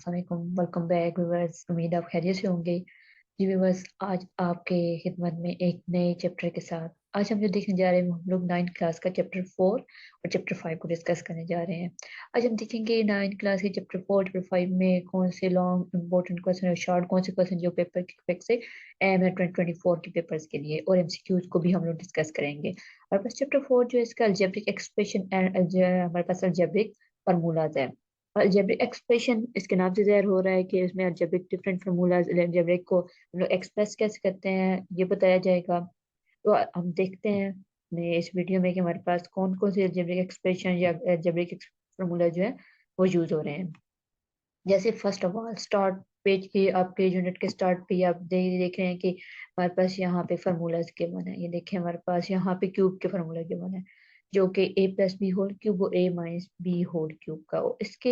अस्सलामुअलैकुम, welcome back viewers. उम्मीद आप खैरियत से होंगे। जी व्यूअर्स, आज आपके खिदमत में एक नए चैप्टर के साथ आज हम जो देखने जा रहे हैं हम लोग 9th क्लास का चैप्टर 4 और चैप्टर 5 को डिस्कस करने जा रहे हैं। आज हम देखेंगे 9th क्लास के चैप्टर 4 चैप्टर 5 में कौन से लॉन्ग इंपॉर्टेंट क्वेश्चन और शॉर्ट कौन से क्वेश्चन जो पेपर के इफेक्ट से एम है 2024 के पेपर्स के लिए, और एमसीक्यूज को भी हम लोग डिस्कस करेंगे। और बस चैप्टर 4 जो है इसका अलजेब्रिक एक्सप्रेशन एंड हमारे पास अलजेब्रिक फार्मूलाज है। अलजेब्रिक एक्सप्रेशन इसके नाम से ज़ाहिर हो रहा है कि इसमें अलजेब्रिक डिफरेंट फार्मूलाज अलजेब्रिक को हम लोग एक्सप्रेस कैसे करते हैं ये बताया जाएगा। तो हम देखते हैं मैं इस वीडियो में कि हमारे पास कौन कौन से अलजेब्रिक एक्सप्रेशन या अलजेब्रिक फार्मूला जो है वो यूज हो रहे हैं। जैसे first of all start page के आपके यूनिट के स्टार्ट पे आप देख रहे हैं कि हमारे पास यहाँ पे फार्मूलाज गिवन है। ये देखें हमारे पास यहाँ पे क्यूब के फार्मूला गिवन है जो कि a plus B whole cube और a minus B whole cube का। और इसके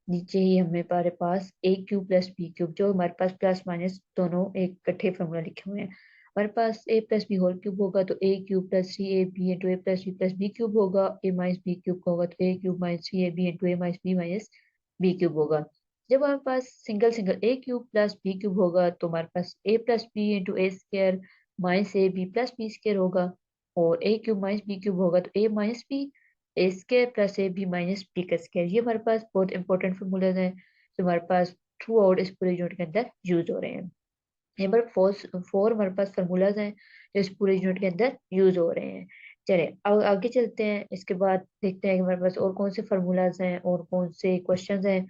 नीचे ही हमारे पास A cube plus B cube, जो हमारे पास प्लस माइनस दोनों एक इकट्ठे फॉर्मूला लिखे हुए हैं। हमारे पास a plus B whole cube होगा तो a cube plus three a b into a plus B cube होगा। ए माइनस बी क्यूब होगा तो a cube minus three a b into a minus b cube होगा। जब हमारे पास single single a cube plus B cube होगा तो हमारे पास a plus b into a square minus a b square होगा। और a cube minus b cube होगा तो a minus b a square plus a b minus b का square. ये हमारे पास बहुत इंपॉर्टेंट फॉर्मूलाज हैं जो हमारे पास थ्रू आउट इस पूरे यूनिट के अंदर यूज हो रहे हैं। यहाँ पर फोर हमारे पास फार्मूलाज हैं जो इस पूरे यूनिट के अंदर यूज हो रहे हैं। चले अब आगे चलते हैं। इसके बाद देखते हैं कि हमारे पास और कौन से फार्मूलाज हैं और कौन से क्वेश्चंस हैं।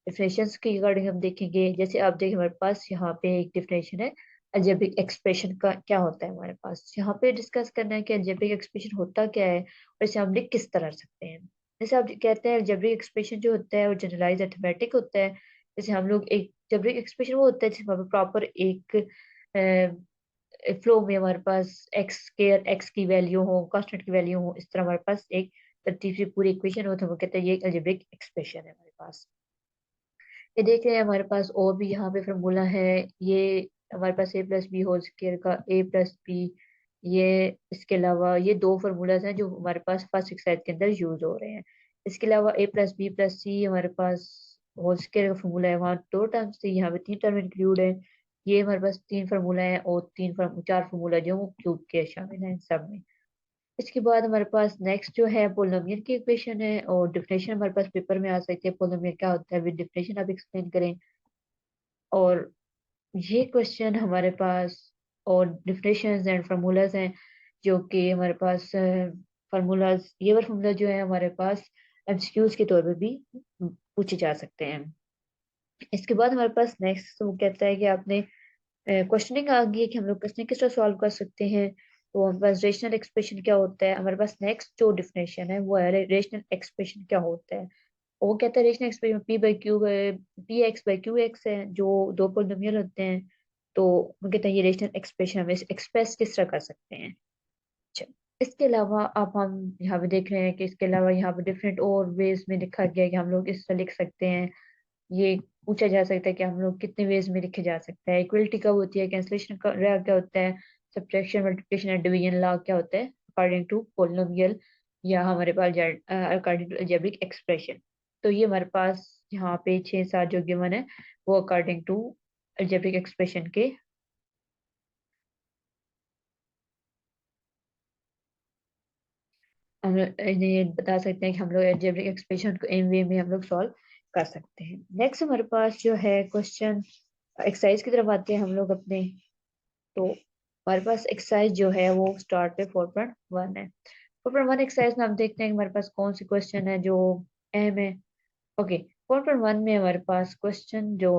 डिफिनेशंस के रिगार्डिंग हम देखेंगे। जैसे आप देखें हमारे पास यहाँ पे एक डिफिनेशन है अलजेब्रिक एक्सप्रेशन का क्या होता है। हमारे पास यहाँ पे डिस्कस करना है कि अलजेब्रिक एक्सप्रेशन होता क्या है और इसे हम लिख किस तरह सकते हैं। जैसे आप कहते हैं अलजेब्रिक एक्सप्रेशन जो होता है वो जनरलाइज अर्थमेटिक होता है। जैसे हम लोग एक अलजेब्रिक एक्सप्रेशन वो होता है जिसमें प्रॉपर एक फ्लो में हमारे पास एक्स की वैल्यू हो, कांस्टेंट की वैल्यू हो, इस तरह हमारे पास एक तरतीब से पूरी इक्वेशन हो तो वो कहते हैं ये अलजेब्रिक एक्सप्रेशन है हमारे पास। ये देख रहे हैं हमारे पास और भी यहाँ पे फॉर्मूला है। ये हमारे पास a plus B whole square का ए प्लस बी, ये इसके अलावा ये दो फार्मूलाज हैं जो हमारे पास फर्स्ट एक्सरसाइज के अंदर यूज हो रहे हैं। इसके अलावा ए प्लस बी प्लस सी हमारे पास होल स्क्वायर का फॉर्मूला है, वहाँ दो टर्म्स थे यहाँ पे तीन टर्म इंक्लूड है। ये हमारे पास तीन फार्मूला है और चार फार्मूला जो वो क्यूब के शामिल हैं सब में। इसके बाद हमारे पास नेक्स्ट जो है पोलिनोमियल की इक्वेशन है और डिफिनेशन हमारे पास पेपर में आ सकती है पोलिनोमियल क्या होता है विद डिफिनेशन आप एक्सप्लेन करें। और ये क्वेश्चन हमारे पास और डिफिनेशंस एंड फार्मूलाज हैं जो कि हमारे पास फार्मूलाज ये वाला फार्मूला जो है हमारे पास एमसीक्यूज के तौर पे भी पूछे जा सकते हैं। इसके बाद हमारे पास नेक्स्ट वो कहता है कि आपने क्वेश्चनिंग आ गई है कि हम लोग क्वेश्चन किस तरह सॉल्व कर सकते हैं। तो हमारे पास रेशनल एक्सप्रेशन क्या होता है। हमारे पास नेक्स्ट जो डिफिनेशन है वो है रेशनल एक्सप्रेशन क्या होता है। वो कहता है rational expression P by Q P x by Q x है जो दो पोलिनोमियल होते हैं। तो वो कहते हैं ये रेशनल एक्सप्रेशन हम इसे एक्सप्रेस किस तरह कर सकते हैं। अच्छा, इसके अलावा अब हम यहाँ पे देख रहे हैं कि इसके अलावा यहाँ पे डिफरेंट और वेज में लिखा गया है कि हम लोग इस तरह लिख सकते हैं। ये पूछा जा सकता है कि हम लोग कितने वेज में लिखे जा सकता है। इक्वलिटी कब होती है, कैंसलेशन का लॉ क्या होता है, subtraction multiplication and division law क्या होता है अकॉर्डिंग टू पोलिनोमियल या हमारे पास अकॉर्डिंग टू अलजेब्रिक एक्सप्रेशन। तो ये हमारे पास यहाँ पे छह सात जो गिवन है वो अकॉर्डिंग टू अलजेब्रिक एक्सप्रेशन के हम इन्हें ये बता सकते हैं कि हम लोग अलजेब्रिक एक्सप्रेशन को इन वे में हम लोग सॉल्व कर सकते हैं। नेक्स्ट हमारे पास जो है क्वेश्चन एक्सरसाइज की तरफ आते हैं हम लोग अपने। तो हमारे पास एक्सरसाइज जो है वो स्टार्ट पे 4.1 है। 4.1 एक्सरसाइज में हम देखते हैं कि हमारे पास कौन सी क्वेश्चन है जो अहम है। ओके, 4.1 में हमारे पास क्वेश्चन जो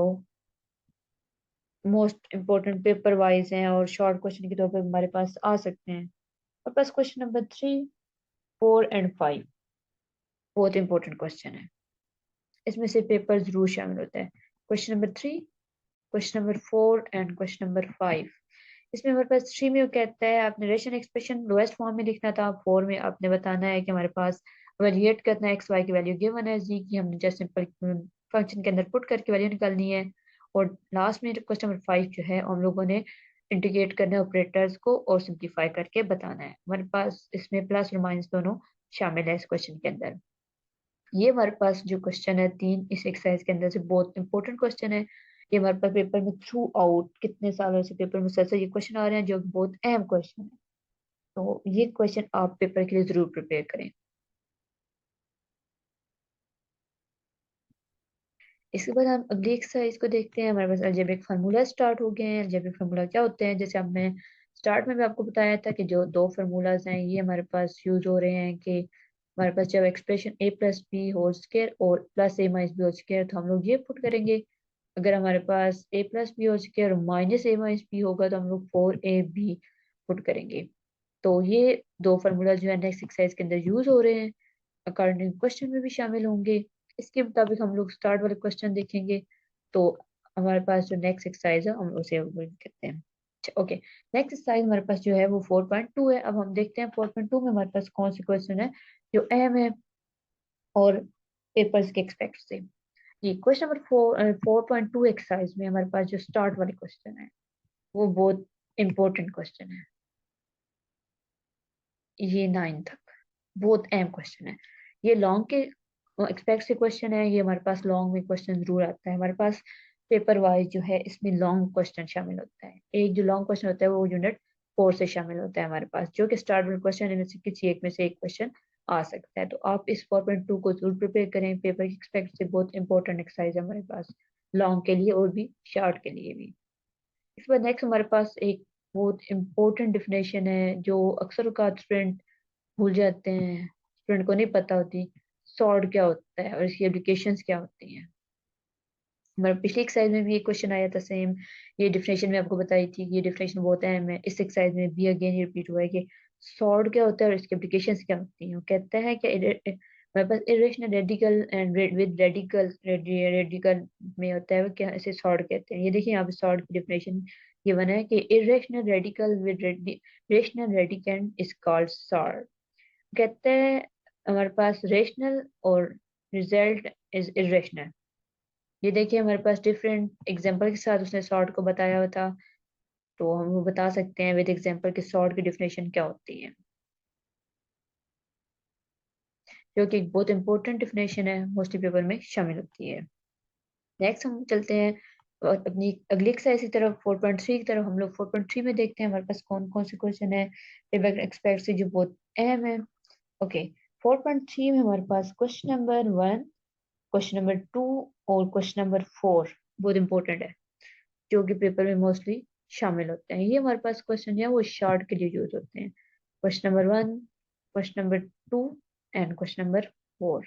मोस्ट इम्पोर्टेंट पेपर वाइज हैं और शॉर्ट क्वेश्चन के तौर पर हमारे पास आ सकते हैं। हमारे पास क्वेश्चन नंबर 3, 4 एंड 5 बहुत इंपॉर्टेंट क्वेश्चन है। इसमें से पेपर जरूर शामिल होता है। Question number 3, question number 4 and question number 5। इसमें हमारे पास 3 में वो कहता है आपने रेशनल एक्सप्रेशन लोएस्ट फॉर्म में लिखना था। 4 में आपने बताना है कि हमारे पास इवेलुएट करना है एक्स वाई की वैल्यू गिवन है जी की हमने जस्ट सिंपल फंक्शन के अंदर पुट करके वैल्यू निकालनी है। और लास्ट में क्वेश्चन नंबर 5 जो है हम लोगों ने इंटीग्रेट करना है ऑपरेटर्स को और सिंप्लीफाई करके बताना है। हमारे पास इसमें प्लस और माइनस दोनों शामिल है इस क्वेश्चन के अंदर। ये हमारे पास जो क्वेश्चन है तीन इस एक्सरसाइज के अंदर से बहुत इंपॉर्टेंट क्वेश्चन है। ये हमारे पास पेपर में थ्रू आउट कितने सालों से पेपर में सर ये क्वेश्चन आ रहे हैं जो कि बहुत अहम क्वेश्चन है। तो ये क्वेश्चन आप पेपर के लिए जरूर प्रिपेयर करें। इसके बाद हम अगली एक्सरसाइज को देखते हैं। हमारे पास अलजेब्रिक फार्मूला स्टार्ट हो गए हैं। अलजेब्रिक फार्मूला क्या होते हैं, जैसे हमने स्टार्ट में भी आपको बताया था कि जो दो फार्मूलाज हैं ये हमारे पास यूज हो रहे हैं कि हमारे पास जब expression a plus B whole square और प्लस ए माइनस बी होल स्क्वायर तो हम लोग ये पुट करेंगे। अगर हमारे पास a plus B whole square और माइनस ए माइनस बी होगा तो हम लोग फोर ए बी पुट करेंगे। तो ये दो फार्मूला जो है नेक्स्ट एक्सरसाइज के अंदर यूज हो रहे हैं, अकॉर्डिंग क्वेश्चन में भी शामिल होंगे। इसके मुताबिक हम लोग स्टार्ट वाले क्वेश्चन देखेंगे। तो हमारे पास जो नेक्स्ट एक्सरसाइज है हम उसे करते हैं। ओके, नेक्स्ट एक्सरसाइज हमारे पास जो है वो 4.2 है। अब हम देखते हैं 4.2 में हमारे पास कौन से क्वेश्चन है जो अहम है और पेपर्स के एक्सपेक्ट से। जी, क्वेश्चन नंबर 4.2 एक्सरसाइज में हमारे पास जो स्टार्ट वाले क्वेश्चन है वो बहुत इंपॉर्टेंट क्वेश्चन है। ये 9 तक बहुत अहम क्वेश्चन है। ये लॉन्ग के एक्सपेक्ट से क्वेश्चन है। ये हमारे पास लॉन्ग में क्वेश्चन जरूर आता है। हमारे पास पेपर वाइज जो है इसमें लॉन्ग क्वेश्चन शामिल होता है। एक जो लॉन्ग क्वेश्चन होता है वो यूनिट 4 से शामिल होता है हमारे पास, जो कि स्टार्ट में क्वेश्चन इनमें से किसी एक में से एक क्वेश्चन आ सकता है। तो आप इस 4.2 को जरूर प्रिपेयर करें। पेपर की एक्सपेक्ट से बहुत इंपॉर्टेंट एक्सरसाइज है हमारे पास, लॉन्ग के लिए और भी शॉर्ट के लिए भी। इसके बाद नेक्स्ट हमारे पास एक बहुत इंपॉर्टेंट डिफिनेशन है जो अक्सर औकात स्टूडेंट भूल जाते हैं, स्टूडेंट को नहीं पता होती। सॉर्ट क्या होता है और इसकी एप्लीकेशंस क्या होती हैं। हमारे पिछली एक्सरसाइज में भी ये क्वेश्चन आया था सेम। ये डिफिनेशन में आपको बताई थी कि ये डिफिनेशन बहुत अहम है। इस एक्सरसाइज में भी अगेन रिपीट हुआ है कि सॉर्ट क्या होता है और इसकी एप्लीकेशंस क्या होती हैं। वो कहता है कि हमारे पास irrational radical and with radical radical में होता है वो क्या, इसे सॉर्ट कहते हैं। ये देखिए यहाँ पे सॉर्ट की डिफिनेशन ये बना है कि irrational radical with rational radicand is called sort. कहते हैं हमारे पास रेशनल और रिजल्ट इज इरेशनल। ये देखिए हमारे पास डिफरेंट एग्जांपल के साथ उसने सॉर्ट को बताया हुआ था। तो हम वो बता सकते हैं विद एग्जांपल कि सॉर्ट की डिफिनेशन क्या होती है, जो कि एक बहुत इंपॉर्टेंट डिफिनेशन है, मोस्टली पेपर में शामिल होती है। नेक्स्ट हम चलते हैं और अपनी अगली एक्सरसाइज की तरफ 4.3 की तरफ। हम लोग 4.3 में देखते हैं हमारे पास कौन कौन से क्वेश्चन है पेपर एक्सपेक्ट से जो बहुत अहम है। ओके, 4.3 में हमारे पास क्वेश्चन नंबर 1, क्वेश्चन नंबर 2 और क्वेश्चन नंबर 4 बहुत इंपॉर्टेंट है, जो कि पेपर में मोस्टली शामिल होते हैं। ये हमारे पास क्वेश्चन है वो शॉर्ट के लिए यूज होते हैं। Question number 1, question number 2 and question number 4।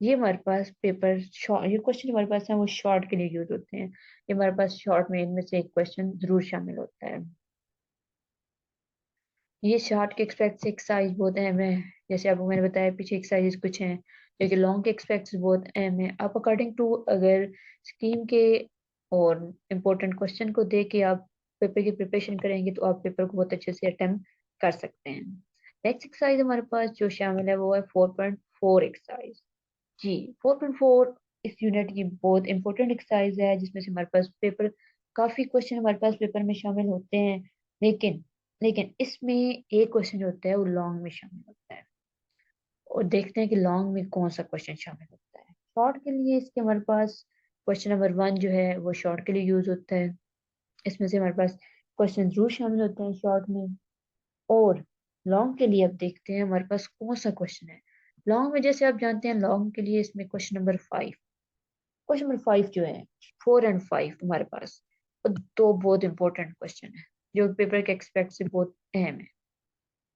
ये हमारे पास पेपर शॉर्ट, ये क्वेश्चन हमारे पास है वो शॉर्ट के लिए यूज होते हैं। ये हमारे पास शॉर्ट में इनमें से एक क्वेश्चन जरूर शामिल होता है। ये शॉर्ट के एक्सपेक्ट से एक्सरसाइज बहुत अहम है। जैसे आपको मैंने बताया पीछे एक्सरसाइज कुछ हैं जो कि लॉन्ग के एक्सपेक्ट से बहुत अहम है। आप अकॉर्डिंग टू अगर स्कीम के और इम्पोर्टेंट क्वेश्चन को देख के आप पेपर की प्रिपरेशन करेंगे तो आप पेपर को बहुत अच्छे से अटेम्प्ट कर सकते हैं। नेक्स्ट एक्सरसाइज हमारे पास जो शामिल है वो है 4.4 एक्सरसाइज। जी, 4.4 इस यूनिट की बहुत इंपॉर्टेंट एक्सरसाइज है जिसमें से हमारे पास पेपर काफी क्वेश्चन हमारे पास पेपर में शामिल होते हैं। लेकिन लेकिन इसमें एक क्वेश्चन जो होता है वो लॉन्ग में शामिल होता है, और देखते हैं कि लॉन्ग में कौन सा क्वेश्चन शामिल होता है। शॉर्ट के लिए इसके हमारे पास क्वेश्चन नंबर 1 जो है वो शॉर्ट के लिए यूज होता है। इसमें से हमारे पास क्वेश्चन जरूर शामिल होते हैं शॉर्ट में। और लॉन्ग के लिए अब देखते हैं हमारे पास कौन सा क्वेश्चन है। लॉन्ग में जैसे आप जानते हैं लॉन्ग के लिए इसमें क्वेश्चन नंबर 5, क्वेश्चन नंबर 5 जो है 4 एंड 5 हमारे पास और दो बहुत इंपॉर्टेंट क्वेश्चन है जो पेपर के एक्सपेक्ट से बहुत अहम है।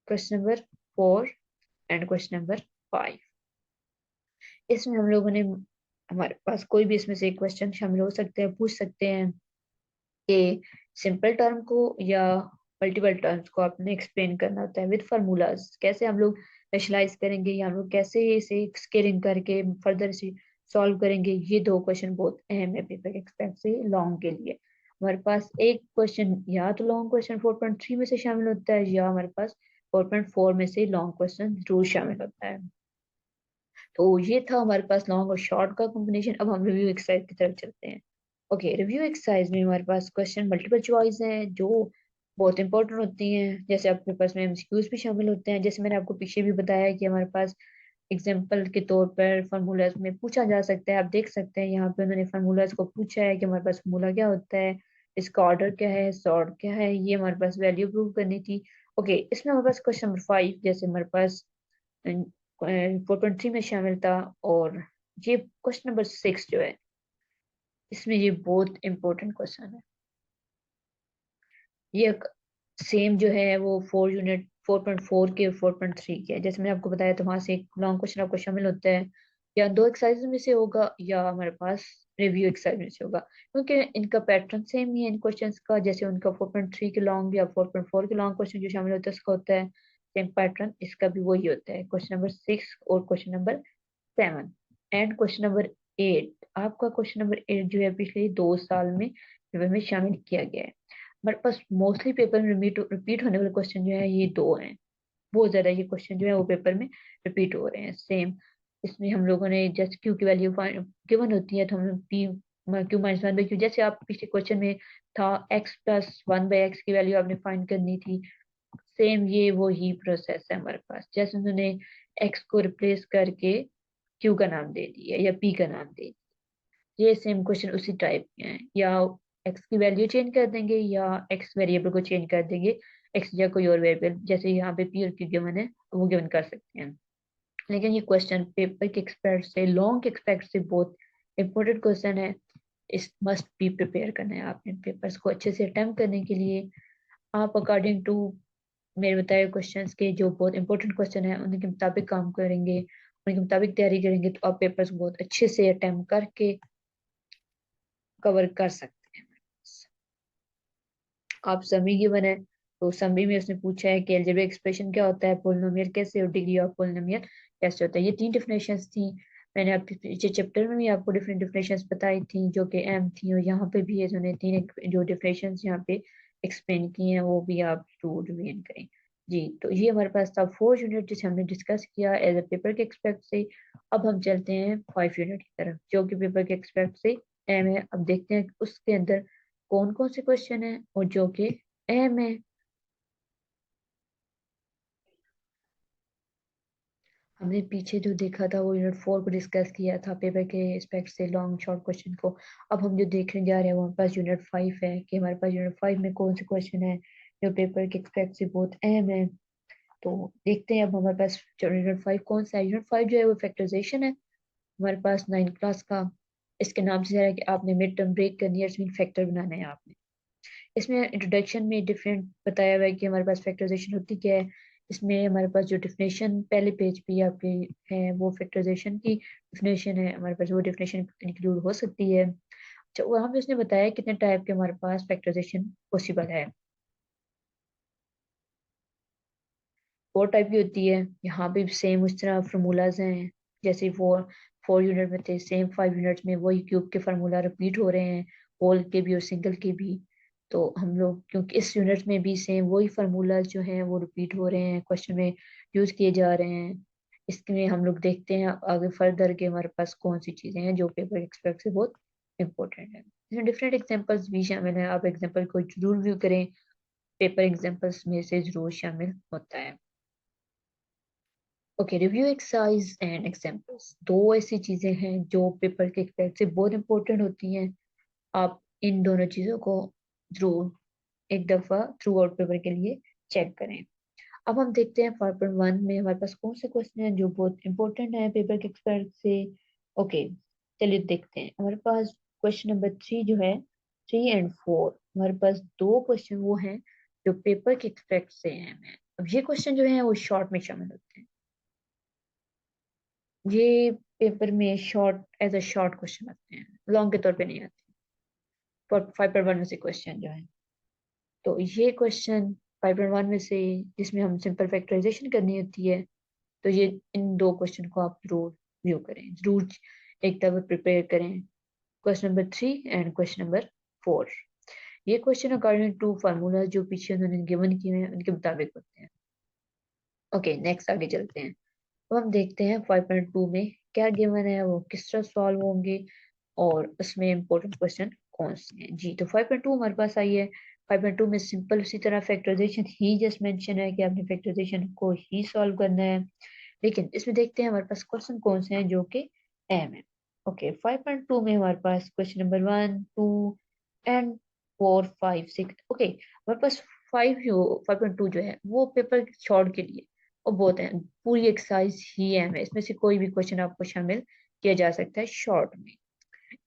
Question number 4 and question number 5, इसमें हम लोगों ने हमारे पास कोई भी इसमें से एक क्वेश्चन शामिल हो सकते हैं, पूछ सकते हैं कि सिंपल टर्म को या मल्टीपल टर्म्स को आपने एक्सप्लेन करना होता है विद फार्मूलाज। कैसे हम लोग रेशनलाइज करेंगे या हम लोग कैसे इसे स्केलिंग करके फर्दर इसे सॉल्व करेंगे। ये दो क्वेश्चन बहुत अहम है पेपर के एक्सपेक्ट से लॉन्ग के लिए। हमारे पास एक क्वेश्चन या तो लॉन्ग क्वेश्चन 4.3 में से शामिल होता है या हमारे पास 4.4 में से लॉन्ग क्वेश्चन जरूर शामिल होता है। तो ये था हमारे पास लॉन्ग और शॉर्ट का कॉम्बिनेशन। अब हम रिव्यू एक्सरसाइज की तरफ चलते हैं। ओके, रिव्यू एक्सरसाइज में हमारे पास क्वेश्चन मल्टीपल चॉइस हैं जो बहुत इंपॉर्टेंट होती हैं। जैसे आपके पास में एमसीक्यूज भी शामिल होते हैं। जैसे मैंने आपको पीछे भी बताया कि हमारे पास एग्जाम्पल के तौर पर फार्मूलाज में पूछा जा सकता है। आप देख सकते हैं यहाँ पे उन्होंने फार्मूलाज को पूछा है कि हमारे पास फार्मूला क्या होता है, इसका ऑर्डर क्या है, सॉर्ट क्या है, ये हमारे पास वैल्यू प्रूव करनी थी। ओके, इसमें हमारे पास क्वेश्चन नंबर 5 जैसे हमारे पास 4.3 में शामिल था, और ये क्वेश्चन नंबर 6 जो है इसमें ये बहुत इंपॉर्टेंट क्वेश्चन है। ये सेम जो है वो 4.4 के 4.3 के है। जैसे मैंने आपको बताया तो वहां से एक लॉन्ग क्वेश्चन आपको शामिल होता है, या दो एक्सरसाइज में से होगा या हमारे पास रिव्यू एक्सरसाइज में से होगा, क्योंकि इनका पैटर्न सेम ही है इन क्वेश्चंस का। जैसे उनका 4.3 के लॉन्ग या 4.4 के लॉन्ग क्वेश्चन जो शामिल होता है उसका होता है सेम पैटर्न, इसका भी वही होता है। क्वेश्चन नंबर 6 और question number 7 and question number 8। आपका क्वेश्चन नंबर 8 जो है पिछले 2 साल में पेपर में शामिल किया गया है। हमारे पास मोस्टली पेपर में रिपीट होने वाले क्वेश्चन जो है ये दो हैं। बहुत ज्यादा ये क्वेश्चन जो है वो पेपर में रिपीट हो रहे हैं सेम। इसमें हम लोगों ने जस्ट क्यू की वैल्यू गिवन होती है तो हम P Q minus one by Q, जैसे आप पिछले क्वेश्चन में था x plus one by x की वैल्यू आपने फाइंड करनी थी, सेम ये वो ही प्रोसेस है हमारे पास। जैसे उन्होंने एक्स को रिप्लेस करके क्यू का नाम दे दिया या पी का नाम दे दिया, ये सेम क्वेश्चन उसी टाइप के हैं। या एक्स की वैल्यू चेंज कर देंगे या एक्स वेरिएबल को चेंज कर देंगे, एक्स या कोई और वेरिएबल, जैसे यहाँ पे पी और क्यू गिवन है वो गिवन कर सकते हैं। लेकिन ये क्वेश्चन पेपर के एक्सपेक्ट से, लॉन्ग के एक्सपेक्ट से बहुत इंपॉर्टेंट क्वेश्चन है। इस मस्ट बी प्रिपेयर करना है आपने पेपर्स को अच्छे से अटेम्प्ट करने के लिए। आप अकॉर्डिंग टू मेरे बताए क्वेश्चंस के जो बहुत इंपॉर्टेंट क्वेश्चन है उनके मुताबिक काम करेंगे, उनके मुताबिक तैयारी करेंगे तो आप पेपर्स बहुत अच्छे से अटेम्प्ट करके कवर कर सकते हैं। आप समी गिवन है तो समी में उसने पूछा है कि अलजेब्रिक एक्सप्रेशन क्या होता है, पोलिनोमियल कैसे, और डिग्री ऑफ पोलिनोमियल कैसे होता है। ये 3 डिफिनेशंस थी। मैंने आपके पीछे चैप्टर में भी आपको डिफरेंट डिफिनेशंस बताई थी जो कि एम थी, और यहाँ पे भी है जो 3 जो डिफिनेशंस यहाँ पे एक्सप्लेन किए हैं वो भी आप जरूर रिवीजन करें। जी, तो ये हमारे पास था 4 यूनिट जिसे हमने डिस्कस किया एज ए पेपर के एक्सपेक्ट से। अब हम चलते हैं 5 यूनिट की तरफ जो कि पेपर के एक्सपेक्ट से एम है। अब देखते हैं कि उसके अंदर कौन कौन से क्वेश्चन है और जो कि अहम है। हमने पीछे जो देखा था वो यूनिट 4 को डिस्कस किया था पेपर के एस्पेक्ट से लॉन्ग शॉर्ट क्वेश्चन को। अब हम जो देखने जा रहे हैं वो हमारे पास यूनिट 5 है कि हमारे पास यूनिट 5 में कौन से क्वेश्चन है जो पेपर के एक्सपेक्ट से बहुत अहम है। तो देखते हैं अब हमारे पास यूनिट 5 कौन सा है। यूनिट 5 जो है वो फैक्टराइजेशन है हमारे पास 9 क्लास का। इसके नाम से है कि आपने मिड टर्म ब्रेक करनी है, इसमें फैक्टर बनाना है आपने। इसमें इंट्रोडक्शन में डिफरेंट बताया हुआ है कि हमारे पास फैक्टराइजेशन होती क्या है। इसमें हमारे पास जो डिफिनेशन पहले पेज पे आपके है वो फैक्टराइजेशन की डिफिनेशन है, हमारे पास वो डिफिनेशन इंक्लूड हो सकती है। अच्छा, वहाँ पे उसने बताया कितने टाइप के हमारे पास फैक्टराइजेशन पॉसिबल है। 4 टाइप की होती है। यहाँ पे सेम उस तरह फार्मूलाज हैं जैसे 4 यूनिट में थे, सेम 5 यूनिट्स में वही क्यूब के फार्मूला रिपीट हो रहे हैं, होल के भी और सिंगल के भी। तो हम लोग क्योंकि इस यूनिट में भी सेम वही फार्मूलाज जो हैं वो रिपीट हो रहे हैं, क्वेश्चन में यूज किए जा रहे हैं, इसमें हम लोग देखते हैं आगे फर्दर के हमारे पास कौन सी चीजें हैं जो पेपर एक्सपेक्ट से बहुत इंपॉर्टेंट है। इसमें डिफरेंट एग्जांपल्स भी शामिल हैं, आप एग्जांपल को जरूर व्यू करें, पेपर एग्जांपल्स में से जरूर शामिल होता है। Okay, review exercise and examples दो ऐसी चीजें हैं जो पेपर के एक्सपेक्ट से बहुत इंपॉर्टेंट होती हैं। आप इन दोनों चीजों को जरूर एक दफा थ्रू आउट पेपर के लिए चेक करें। अब हम देखते हैं 5.1 में हमारे पास कौन से क्वेश्चन हैं जो बहुत इंपॉर्टेंट है पेपर के एक्सपेक्ट से। ओके, चलिए देखते हैं। हमारे पास क्वेश्चन नंबर 3 जो है, 3 और 4, हमारे पास दो क्वेश्चन वो हैं जो पेपर के एक्सपेक्ट से हैं। अब ये क्वेश्चन जो है वो शॉर्ट में शामिल होते हैं। ये पेपर में short as a short question आते हैं, लॉन्ग के तौर पे नहीं आते। 5.1 में से क्वेश्चन जो है, तो ये क्वेश्चन 5.1 में से जिसमें हम सिंपल फैक्टराइजेशन करनी होती है, तो ये इन दो क्वेश्चन को आप जरूर व्यू करें, जरूर एक दफा प्रिपेयर करें। Question number 3 and question number 4, ये क्वेश्चन अकॉर्डिंग टू फार्मूला जो पीछे उन्होंने गिवन किए हैं उनके मुताबिक होते हैं। ओके, नेक्स्ट आगे चलते हैं। अब हम देखते हैं 5.2 में क्या गिवन है, वो किस तरह सॉल्व होंगे और उसमें इंपॉर्टेंट क्वेश्चन कौन से हैं। जी, तो 5.2 हमारे पास आई है। 5.2 में सिंपल उसी तरह फैक्टराइजेशन ही जस्ट मेंशन है कि आपने फैक्टराइजेशन को ही सॉल्व करना है। लेकिन इसमें देखते हैं हमारे पास क्वेश्चन कौन से हैं जो कि अहम है। ओके, 5.2 में हमारे पास क्वेश्चन नंबर 1, 2 एंड 4, 5, 6। ओके, हमारे पास 5.2 जो है वो पेपर शॉर्ट के लिए और बहुत है, पूरी एक्सरसाइज ही अहम है, इसमें से कोई भी क्वेश्चन आपको शामिल किया जा सकता है शॉर्ट में।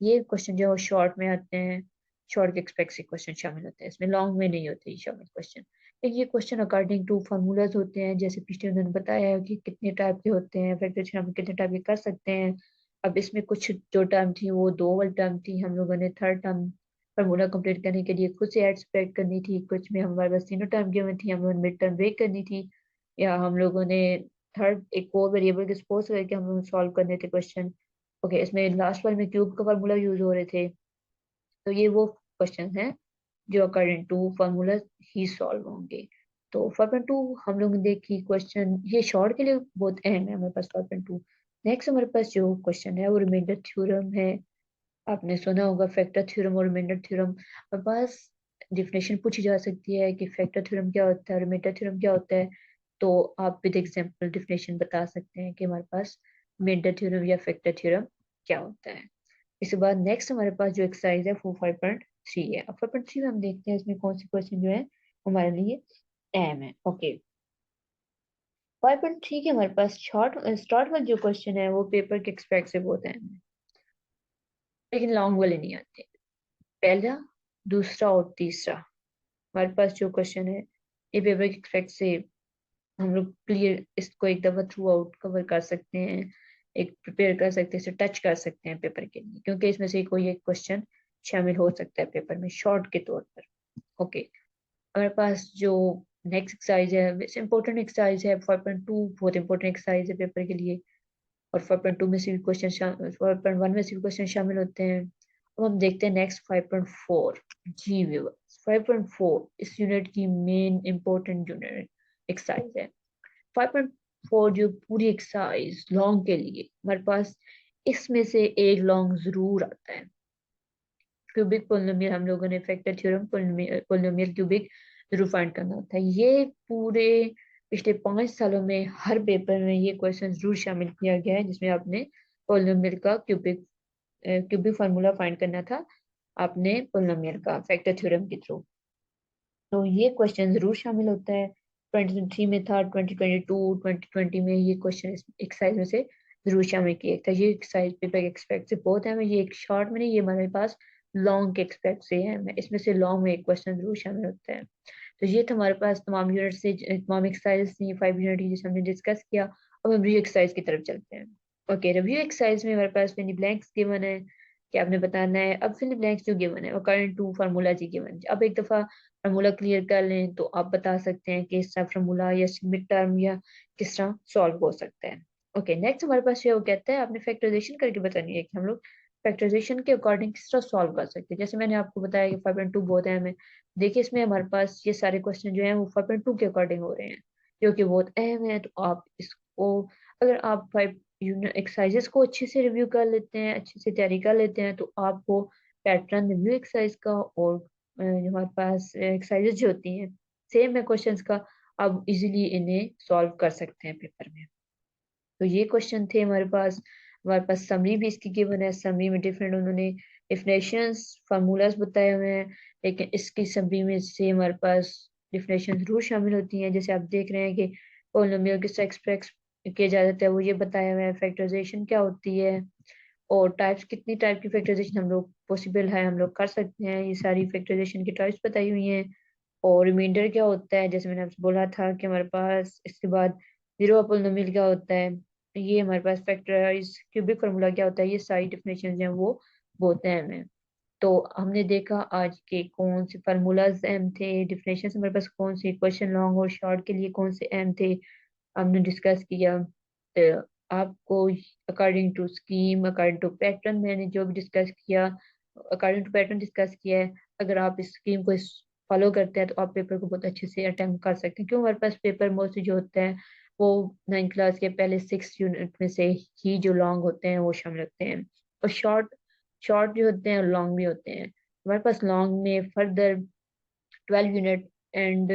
ये क्वेश्चन जो शॉर्ट में आते हैं, शॉर्ट के एक्सपेक्ट क्वेश्चन शामिल होते हैं, इसमें लॉन्ग में नहीं होते ये शामिल क्वेश्चन। लेकिन ये क्वेश्चन अकॉर्डिंग टू फार्मूलाज होते हैं, जैसे पिछले उन्होंने बताया है कि कितने टाइप के होते हैं, फैक्टराइजेशन हम कितने टाइप के कर सकते हैं। अब इसमें कुछ जो टर्म थी वो दो वाली टर्म थी, हम लोगों ने थर्ड टर्म फार्मूला कंप्लीट करने के लिए खुद से एड सब्ट्रैक्ट करनी थी, कुछ में हमारे पास तीनों टर्म की हुई थी, हम लोगों ने मिड टर्म ब्रेक करनी थी, या हम लोगों ने थर्ड एक और वेरिएबल के सपोज करके हम लोग सॉल्व करने थे क्वेश्चन। ओके, इसमें लास्ट वाले में क्यूब का फार्मूला यूज हो रहे थे। तो ये वो क्वेश्चन हैं जो अकॉर्डिंग टू फार्मूला ही सॉल्व होंगे। तो 5.2 हम लोग ने देखी क्वेश्चन, ये शॉर्ट के लिए बहुत अहम है हमारे पास 5.2। नेक्स्ट हमारे पास जो क्वेश्चन है वो रिमाइंडर थ्योरम है। आपने सुना होगा फैक्टर थ्योरम और रिमाइंडर थ्योरम। हमारे पास डिफिनेशन पूछी जा सकती है कि फैक्टर थ्योरम क्या होता है, रिमाइंडर थ्योरम क्या होता है। तो आप विद एग्जांपल डिफिनेशन बता सकते हैं कि हमारे पास रिमाइंडर थ्योरम या फैक्टर थ्योरम क्या होता है। इसके बाद नेक्स्ट हमारे पास जो एक्सरसाइज है वो 5.3 है। अब 5.3 में हम देखते हैं इसमें कौन से क्वेश्चन जो है हमारे लिए अहम है। ओके, 5.3 के हमारे पास शॉर्ट स्टार्ट वाले जो क्वेश्चन है वो पेपर के एक्सपेक्ट से बहुत अहम है, लेकिन लॉन्ग वाले नहीं आते। पहला, दूसरा और तीसरा हमारे पास जो क्वेश्चन है ये पेपर के एक्सपेक्ट से हम लोग क्लियर इसको एक दफा थ्रू आउट कवर कर सकते हैं, एक प्रिपेयर कर सकते हैं, इसे टच कर सकते हैं पेपर के लिए, क्योंकि इसमें से कोई एक क्वेश्चन शामिल हो सकता है पेपर में शॉर्ट के तौर पर। ओके, हमारे पास जो नेक्स्ट एक्सरसाइज है वैसे इंपॉर्टेंट एक्सरसाइज है 5.2, बहुत इंपॉर्टेंट एक्सरसाइज है पेपर के लिए। और 5.2 में से भी क्वेश्चन 5.1 में से भी क्वेश्चन शामिल होते हैं। अब हम देखते हैं नेक्स्ट 5.4। जी व्यूअर्स, 5.4 इस यूनिट की मेन इंपॉर्टेंट यूनिट एक्सरसाइज है। 5.4 जो पूरी एक्सरसाइज लॉन्ग के लिए हमारे पास इसमें से एक लॉन्ग जरूर आता है। क्यूबिक पोलिनोमियल हम लोगों ने फैक्टर थ्योरम पोलिनोमियल क्यूबिक जरूर फाइंड करना होता है। ये पूरे पिछले 5 सालों में हर पेपर में ये क्वेश्चन जरूर शामिल किया गया है, जिसमें आपने पोलिनोमियल का क्यूबिक फार्मूला फाइंड करना था, आपने पोलिनोमियल का फैक्टर थ्योरम के थ्रू। तो ये क्वेश्चन जरूर शामिल होता है। 2023 में था, 2022 2020 में ये क्वेश्चन एक्सरसाइज में से जरूर शामिल किया था। ये एक्सरसाइज पेपर के एक्सपेक्ट से बहुत है, ये एक शॉर्ट में नहीं, ये हमारे पास लॉन्ग के एक्सपेक्ट से है, इसमें से लॉन्ग में एक क्वेश्चन जरूर शामिल होता है। तो ये था हमारे पास तमाम यूनिट से तमाम एक्सरसाइज थी, 5 यूनिट की जिसे हमने डिस्कस किया। अब हम रिव्यू एक्सरसाइज की तरफ चलते हैं। ओके, रिव्यू एक्सरसाइज में हमारे पास फिनी ब्लैंक्स गिवन है कि आपने बताना है। अब फिनी ब्लैंक्स जो गिवन है अकॉर्डिंग टू फार्मूला जी गिवन, अब एक दफा फार्मूला क्लियर कर लें तो आप बता सकते हैं कि इसका फार्मूला या मिड टर्म या किस तरह सॉल्व हो सकता है। ओके, नेक्स्ट हमारे पास ये वो कहता है आपने फैक्टराइजेशन करके बतानी है कि हम लोग फैक्टराइजेशन के अकॉर्डिंग किस तरह सॉल्व कर सकते हैं। जैसे मैंने आपको बताया कि 5.2 बहुत अहम है। देखिए इसमें हमारे पास ये सारे क्वेश्चन जो हैं वो 5.2 के अकॉर्डिंग हो रहे हैं, जो कि बहुत अहम है। तो आप इसको, अगर आप 5 यूनिट एक्सरसाइजेस को अच्छे से रिव्यू कर लेते हैं, अच्छे से तैयारी कर लेते हैं, तो आपको पैटर्न रिव्यू एक्सरसाइज का और जो हमारे पास एक्सरसाइजेस जो होती हैं सेम है क्वेश्चंस का, आप इजीली इन्हें सॉल्व कर सकते हैं पेपर में। तो ये क्वेश्चन थे हमारे पास समरी भी इसकी गिवन है। समरी में डिफरेंट उन्होंने डिफिनेशंस फार्मूलाज बताए हुए हैं, लेकिन इसकी समरी में से हमारे पास डिफिनेशन जरूर शामिल होती हैं। जैसे आप देख रहे हैं कि पोलिनोमियल किस एक्सप्रेस किया जा सकता है वो ये बताया हुआ है, फैक्टराइजेशन क्या होती है, और टाइप्स कितनी टाइप की फैक्टराइजेशन हम लोग पॉसिबल है हम लोग कर सकते हैं, ये सारी फैक्टराइजेशन की टाइप्स बताई हुई हैं। और रिमाइंडर क्या होता है, जैसे मैंने आपसे बोला था कि हमारे पास इसके बाद जीरो पोलिनोमियल क्या होता है, ये हमारे पास फैक्टराइज क्यूबिक फार्मूला क्या होता है, ये सारी डिफिनेशन हैं वो बहुत अहम है। तो हमने देखा आज के कौन से फार्मूलाज अहम थे, डिफिनेशन हमारे पास कौन से, क्वेश्चन लॉन्ग और शॉर्ट के लिए कौन से अहम थे, हमने डिस्कस किया। तो आपको according to scheme, according to pattern, मैंने जो भी डिस्कस किया अकॉर्डिंग टू पैटर्न डिस्कस किया है। अगर आप इस स्कीम को फॉलो करते हैं तो आप पेपर को बहुत अच्छे से अटेम्प्ट कर सकते हैं, क्यों हमारे पास पेपर मोस्टली जो होते हैं वो 9 क्लास के पहले 6 यूनिट में से ही जो लॉन्ग होते हैं वो शामिल होते हैं, और शॉर्ट शॉर्ट भी होते हैं और लॉन्ग भी होते हैं। हमारे पास लॉन्ग में फर्दर 12 यूनिट एंड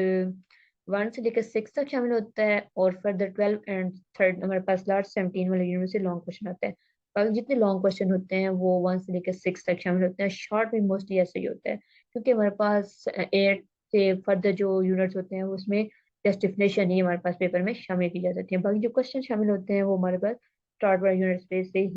1 से लेकर 6 तक शामिल होता है, और फर्दर 12 एंड थर्ड हमारे पास लास्ट 17 वाले यूनिट से लॉन्ग क्वेश्चन आता है। बाकी जितने लॉन्ग क्वेश्चन होते हैं वो 1 से लेकर 6 तक शामिल होते हैं। शॉर्ट में मोस्टली ऐसे ही होता है, क्योंकि हमारे पास 8 से फर्दर जो यूनिट्स होते हैं वो उसमें जस्टिफिकेशन ही हमारे पास पेपर में शामिल की जा सकती है। बाकी जो क्वेश्चन शामिल होते हैं वो हमारे पास स्टार्ट वाले यूनिट से